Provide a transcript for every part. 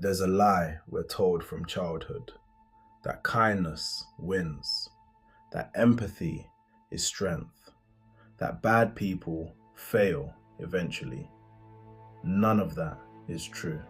There's a lie we're told from childhood that kindness wins, that empathy is strength, that bad people fail eventually. None of that is true.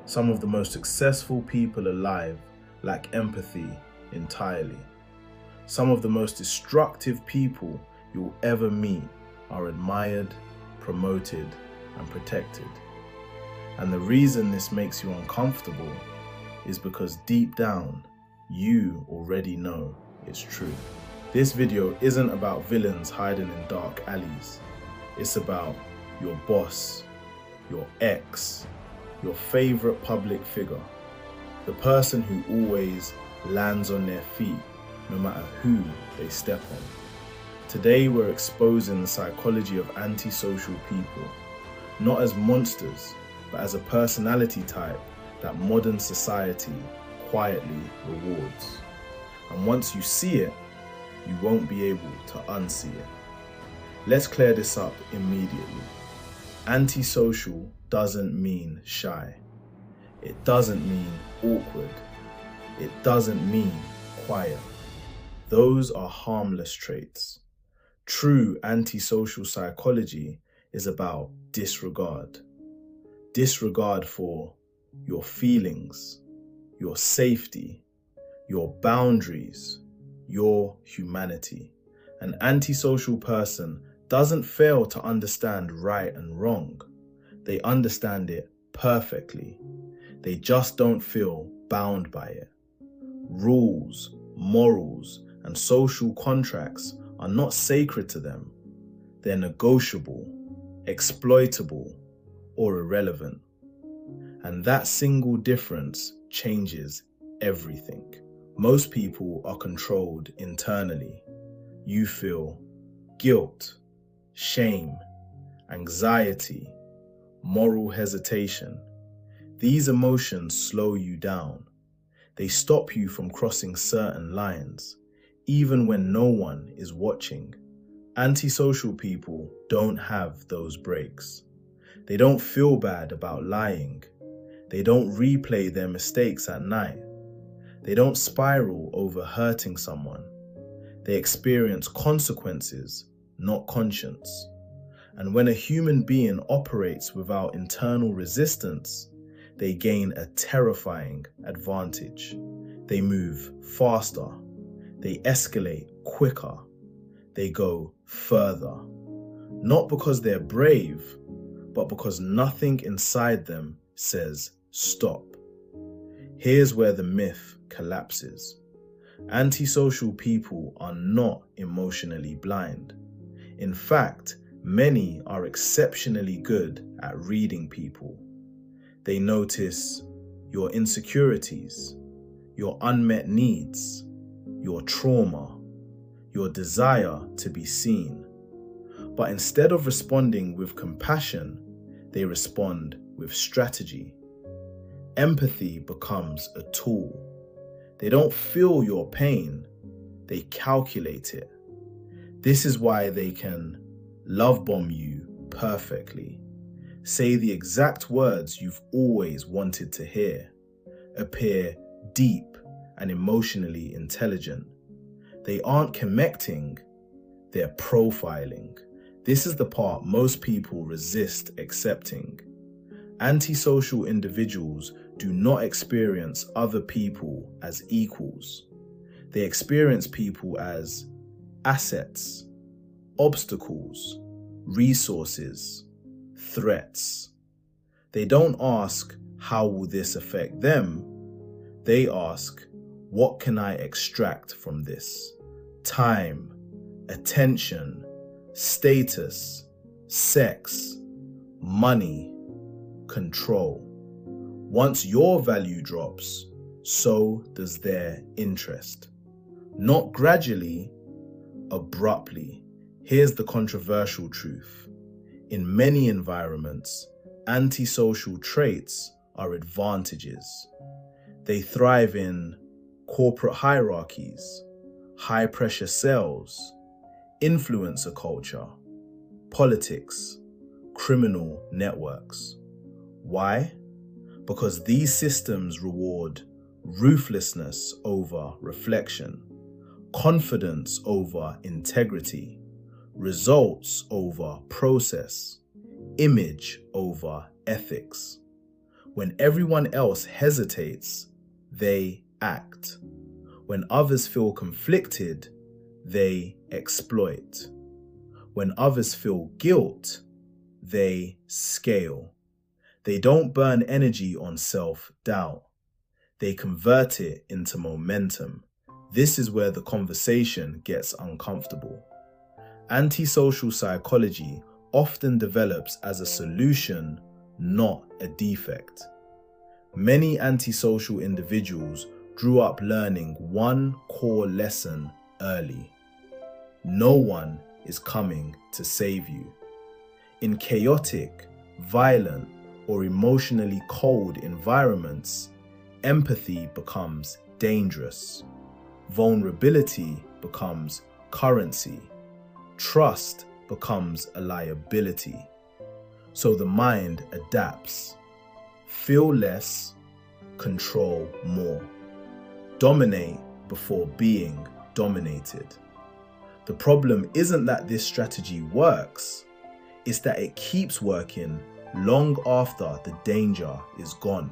Some of the most successful people alive lack empathy entirely. Some of the most destructive people you'll ever meet are admired, promoted, and protected. And the reason this makes you uncomfortable is because deep down, you already know it's true. This video isn't about villains hiding in dark alleys. It's about your boss, your ex, your favorite public figure, the person who always lands on their feet no matter who they step on. Today we're exposing the psychology of antisocial people, not as monsters, but as a personality type that modern society quietly rewards. And once you see it, you won't be able to unsee it. Let's clear this up immediately. Antisocial doesn't mean shy. It doesn't mean awkward. It doesn't mean quiet. Those are harmless traits. True antisocial psychology is about disregard. Disregard for your feelings, your safety, your boundaries, your humanity. An antisocial person doesn't fail to understand right and wrong. They understand it perfectly. They just don't feel bound by it. Rules, morals, and social contracts are not sacred to them. They're negotiable, exploitable, or irrelevant. And that single difference changes everything. Most people are controlled internally. You feel guilt, shame, anxiety, moral hesitation. These emotions slow you down. They stop you from crossing certain lines, even when no one is watching. Antisocial people don't have those breaks. They don't feel bad about lying. They don't replay their mistakes at night. They don't spiral over hurting someone. They experience consequences, not conscience. And when a human being operates without internal resistance, they gain a terrifying advantage. They move faster. They escalate quicker. They go further. Not because they're brave, but because nothing inside them says stop. Here's where the myth collapses. Antisocial people are not emotionally blind. In fact, many are exceptionally good at reading people. They notice your insecurities, your unmet needs, your trauma, your desire to be seen. But instead of responding with compassion, they respond with strategy. Empathy becomes a tool. They don't feel your pain, they calculate it. This is why they can love bomb you perfectly, say the exact words you've always wanted to hear, appear deep and emotionally intelligent. They aren't connecting, they're profiling. This is the part most people resist accepting. Antisocial individuals do not experience other people as equals. They experience people as assets, obstacles, resources, threats. They don't ask, how will this affect them? They ask, what can I extract from this? Time, attention, status, sex, money, control. Once your value drops, so does their interest. Not gradually, abruptly. Here's the controversial truth. In many environments, antisocial traits are advantages. They thrive in corporate hierarchies, high-pressure sales, influencer culture, politics, criminal networks. Why? because these systems reward ruthlessness over reflection, confidence over integrity, results over process, image over ethics. When everyone else hesitates, they act. When others feel conflicted, they exploit. When others feel guilt, they scale. They don't burn energy on self-doubt. They convert it into momentum. This is where the conversation gets uncomfortable. Antisocial psychology often develops as a solution, not a defect. Many antisocial individuals grew up learning one core lesson early. No one is coming to save you. In chaotic, violent, or emotionally cold environments, empathy becomes dangerous. Vulnerability becomes currency. Trust becomes a liability. So the mind adapts. Feel less, control more. Dominate before being dominated. The problem isn't that this strategy works, it's that it keeps working long after the danger is gone.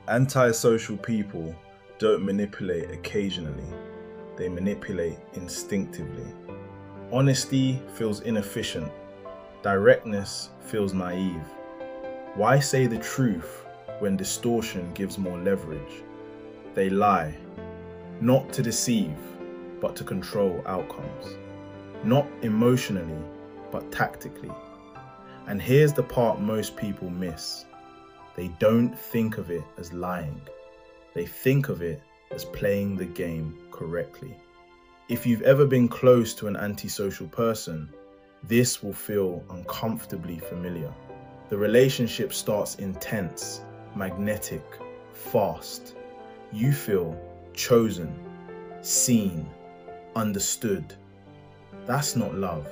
Antisocial people don't manipulate occasionally, they manipulate instinctively. Honesty feels inefficient. Directness feels naive. Why say the truth when distortion gives more leverage? They lie, not to deceive, but to control outcomes. Not emotionally, but tactically. And here's the part most people miss. They don't think of it as lying. They think of it as playing the game correctly. If you've ever been close to an antisocial person, this will feel uncomfortably familiar. The relationship starts intense, magnetic, fast. You feel chosen, seen, understood. That's not love,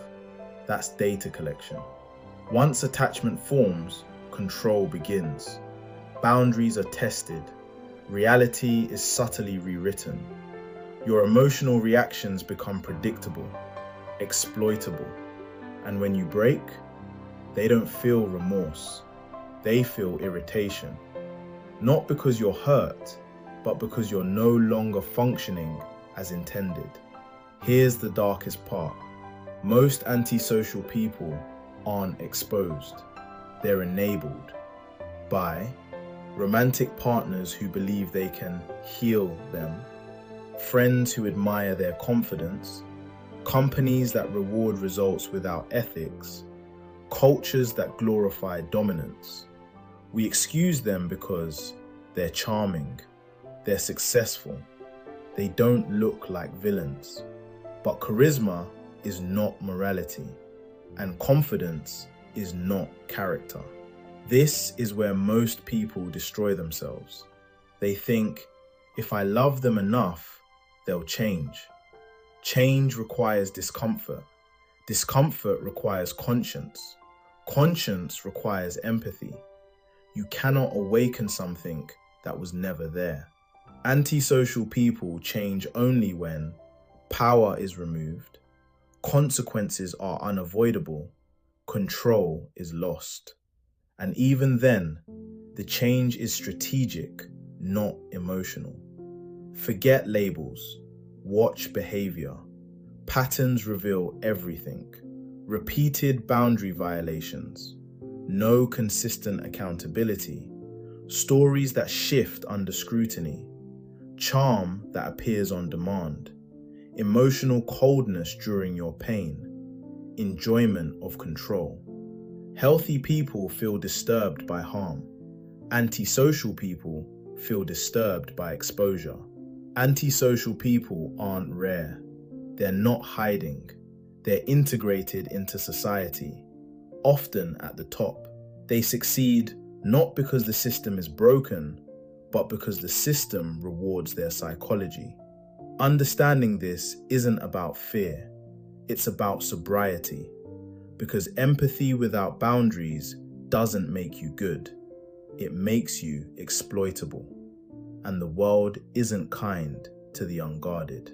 that's data collection. Once attachment forms, control begins. Boundaries are tested. Reality is subtly rewritten. Your emotional reactions become predictable, exploitable. And when you break, they don't feel remorse. They feel irritation. Not because you're hurt, but because you're no longer functioning as intended. Here's the darkest part. Most antisocial people aren't exposed. They're enabled by romantic partners who believe they can heal them, friends who admire their confidence, companies that reward results without ethics, cultures that glorify dominance. We excuse them because they're charming, they're successful, they don't look like villains. But charisma is not morality, and confidence is not character. This is where most people destroy themselves. They think, if I love them enough, they'll change. Change requires discomfort. Discomfort requires conscience. Conscience requires empathy. You cannot awaken something that was never there. Antisocial people change only when power is removed, consequences are unavoidable, control is lost. And even then, the change is strategic, not emotional. Forget labels, watch behavior. Patterns reveal everything. Repeated boundary violations, no consistent accountability, stories that shift under scrutiny, charm that appears on demand, emotional coldness during your pain, enjoyment of control. Healthy people feel disturbed by harm. Antisocial people feel disturbed by exposure. Antisocial people aren't rare. They're not hiding. They're integrated into society, often at the top. They succeed not because the system is broken, but because the system rewards their psychology. Understanding this isn't about fear, it's about sobriety. Because empathy without boundaries doesn't make you good. it makes you exploitable, and the world isn't kind to the unguarded.